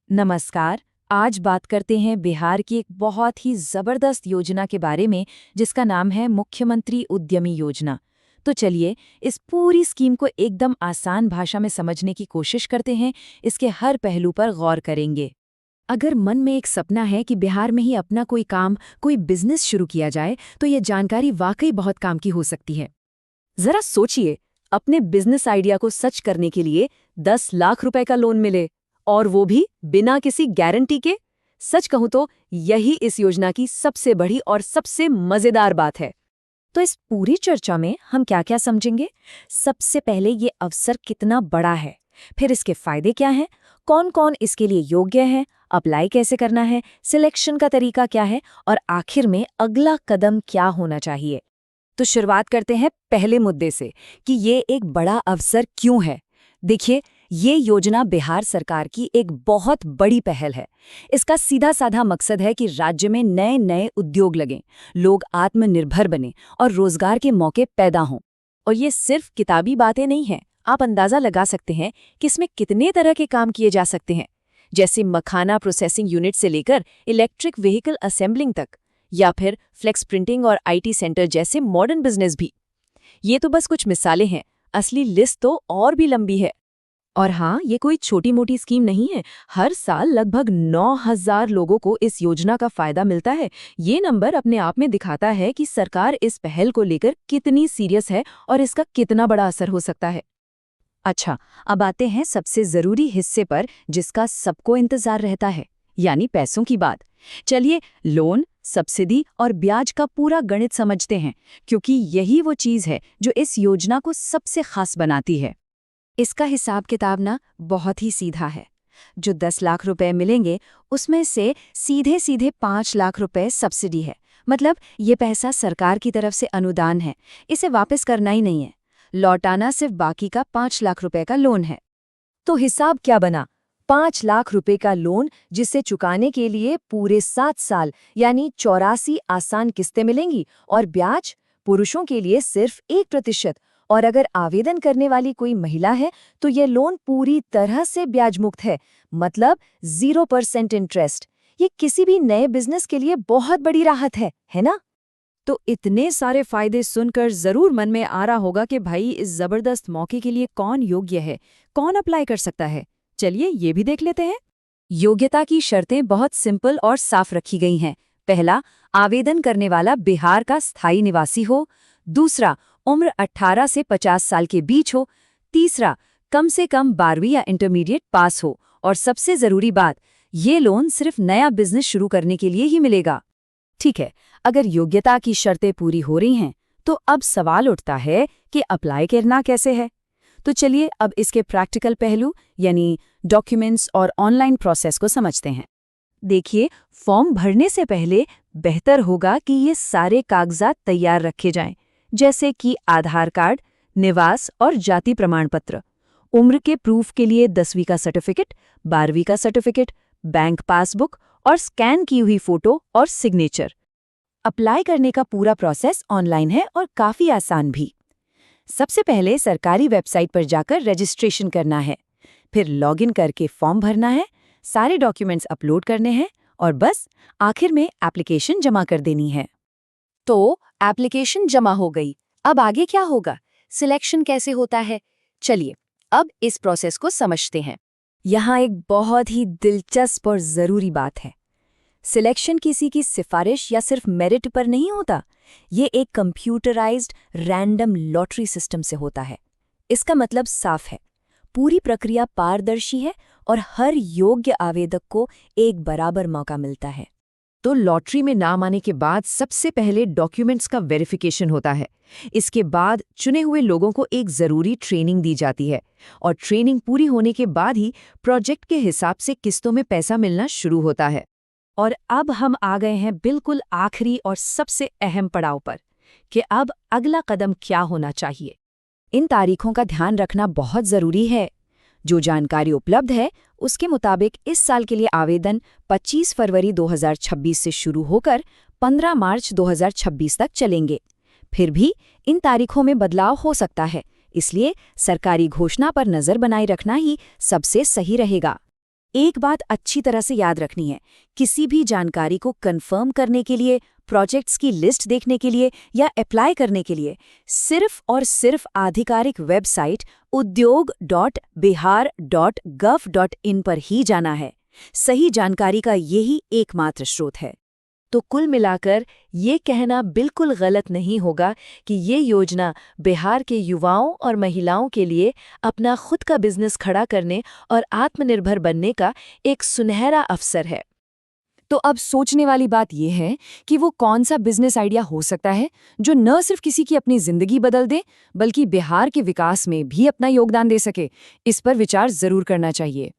नमस्कार। आज बात करते हैं बिहार की एक बहुत ही जबरदस्त योजना के बारे में जिसका नाम है मुख्यमंत्री उद्यमी योजना। तो चलिए इस पूरी स्कीम को एकदम आसान भाषा में समझने की कोशिश करते हैं, इसके हर पहलू पर गौर करेंगे। अगर मन में एक सपना है कि बिहार में ही अपना कोई काम, कोई बिजनेस शुरू किया जाए, तो ये जानकारी वाकई बहुत काम की हो सकती है। जरा सोचिए, अपने बिजनेस आइडिया को सच करने के लिए 10 लाख रुपए का लोन मिले, और वो भी बिना किसी गारंटी के। सच कहूं तो यही इस योजना की सबसे बड़ी और सबसे मजेदार बात है। तो इस पूरी चर्चा में हम क्या क्या समझेंगे? सबसे पहले ये अवसर कितना बड़ा है, फिर इसके फायदे क्या हैं, कौन कौन इसके लिए योग्य है, अप्लाई कैसे करना है, सिलेक्शन का तरीका क्या है, और आखिर में अगला कदम क्या होना चाहिए। तो शुरुआत करते हैं पहले मुद्दे से कि ये एक बड़ा अवसर क्यों है। देखिए, ये योजना बिहार सरकार की एक बहुत बड़ी पहल है। इसका सीधा साधा मकसद है कि राज्य में नए नए उद्योग लगें, लोग आत्मनिर्भर बने और रोजगार के मौके पैदा हों। और ये सिर्फ किताबी बातें नहीं हैं। आप अंदाजा लगा सकते हैं कि इसमें कितने तरह के काम किए जा सकते हैं, जैसे मखाना प्रोसेसिंग यूनिट से लेकर इलेक्ट्रिक व्हीकल असेंबलिंग तक, या फिर फ्लेक्स प्रिंटिंग और आईटी सेंटर जैसे मॉडर्न बिजनेस भी। ये तो बस कुछ मिसालें हैं, असली लिस्ट तो और भी लंबी है। और हाँ, ये कोई छोटी मोटी स्कीम नहीं है। हर साल लगभग 9,000 लोगों को इस योजना का फायदा मिलता है। ये नंबर अपने आप में दिखाता है कि सरकार इस पहल को लेकर कितनी सीरियस है और इसका कितना बड़ा असर हो सकता है। अच्छा, अब आते हैं सबसे जरूरी हिस्से पर जिसका सबको इंतजार रहता है, यानी पैसों की बात। चलिए लोन, सब्सिडी और ब्याज का पूरा गणित समझते हैं, क्योंकि यही वो चीज है जो इस योजना को सबसे खास बनाती है। इसका हिसाब किताब ना बहुत ही सीधा है। जो 10 लाख रुपए मिलेंगे, उसमें से सीधे सीधे 5 लाख रुपए सब्सिडी है। मतलब ये पैसा सरकार की तरफ से अनुदान है, इसे वापस करना ही नहीं है। लौटाना सिर्फ बाकी का 5 लाख रुपए का लोन है। तो हिसाब क्या बना? 5 लाख रुपए का लोन जिसे चुकाने के लिए पूरे 7 साल यानी 84 आसान किस्तें मिलेंगी, और ब्याज पुरुषों के लिए सिर्फ 1%। और अगर आवेदन करने वाली कोई महिला है तो ये लोन पूरी तरह से ब्याज मुक्त है, मतलब 0% इंटरेस्ट। ये किसी भी नए बिजनेस के लिए बहुत बड़ी राहत है ना? तो इतने सारे फायदे सुनकर जरूर मन में आ रहा होगा कि भाई इस जबरदस्त मौके के लिए कौन योग्य है, कौन अप्लाई कर सकता है। चलिए ये भी देख लेते हैं। योग्यता की शर्तें बहुत सिंपल और साफ रखी गई हैं। पहला, आवेदन करने वाला बिहार का स्थायी निवासी हो। दूसरा, उम्र 18 से 50 साल के बीच हो। तीसरा, कम से कम 12वीं या इंटरमीडिएट पास हो। और सबसे जरूरी बात, ये लोन सिर्फ नया बिजनेस शुरू करने के लिए ही मिलेगा। ठीक है, अगर योग्यता की शर्तें पूरी हो रही हैं, तो अब सवाल उठता है कि अप्लाई करना कैसे है। तो चलिए अब इसके प्रैक्टिकल पहलू यानी डॉक्यूमेंट्स और ऑनलाइन प्रोसेस को समझते हैं। देखिए, फॉर्म भरने से पहले बेहतर होगा कि ये सारे कागजात तैयार रखे जाएं, जैसे कि आधार कार्ड, निवास और जाति प्रमाण पत्र। उम्र के प्रूफ के लिए 10वीं का सर्टिफिकेट, 12वीं का सर्टिफिकेट, बैंक पासबुक और स्कैन की हुई फोटो और सिग्नेचर। अप्लाई करने का पूरा प्रोसेस ऑनलाइन है और काफ़ी आसान भी। सबसे पहले सरकारी वेबसाइट पर जाकर रजिस्ट्रेशन करना है, फिर लॉगिन करके फॉर्म भरना है, सारे डॉक्यूमेंट्स अपलोड करने हैं और बस आखिर में एप्लीकेशन जमा कर देनी है। तो एप्लीकेशन जमा हो गई, अब आगे क्या होगा? सिलेक्शन कैसे होता है? चलिए अब इस प्रोसेस को समझते हैं। यहाँ एक बहुत ही दिलचस्प और ज़रूरी बात है। सिलेक्शन किसी की सिफारिश या सिर्फ मेरिट पर नहीं होता, ये एक कंप्यूटराइज्ड रैंडम लॉटरी सिस्टम से होता है। इसका मतलब साफ है, पूरी प्रक्रिया पारदर्शी है और हर योग्य आवेदक को एक बराबर मौका मिलता है। तो लॉटरी में नाम आने के बाद सबसे पहले डॉक्यूमेंट्स का वेरिफिकेशन होता है। इसके बाद चुने हुए लोगों को एक ज़रूरी ट्रेनिंग दी जाती है, और ट्रेनिंग पूरी होने के बाद ही प्रोजेक्ट के हिसाब से किस्तों में पैसा मिलना शुरू होता है। और अब हम आ गए हैं बिल्कुल आखिरी और सबसे अहम पड़ाव पर, कि अब अगला कदम क्या होना चाहिए। इन तारीखों का ध्यान रखना बहुत ज़रूरी है। जो जानकारी उपलब्ध है उसके मुताबिक इस साल के लिए आवेदन 25 फरवरी 2026 से शुरू होकर 15 मार्च 2026 तक चलेंगे। फिर भी इन तारीखों में बदलाव हो सकता है, इसलिए सरकारी घोषणा पर नज़र बनाए रखना ही सबसे सही रहेगा। एक बात अच्छी तरह से याद रखनी है, किसी भी जानकारी को कंफर्म करने के लिए, प्रोजेक्ट्स की लिस्ट देखने के लिए या अप्लाई करने के लिए सिर्फ और सिर्फ आधिकारिक वेबसाइट udyog.bihar.gov.in पर ही जाना है। सही जानकारी का यही एकमात्र स्रोत है। तो कुल मिलाकर ये कहना बिल्कुल गलत नहीं होगा कि ये योजना बिहार के युवाओं और महिलाओं के लिए अपना खुद का बिजनेस खड़ा करने और आत्मनिर्भर बनने का एक सुनहरा अवसर है। तो अब सोचने वाली बात यह है कि वो कौन सा बिजनेस आइडिया हो सकता है जो न सिर्फ किसी की अपनी जिंदगी बदल दे, बल्कि बिहार के विकास में भी अपना योगदान दे सके। इस पर विचार जरूर करना चाहिए।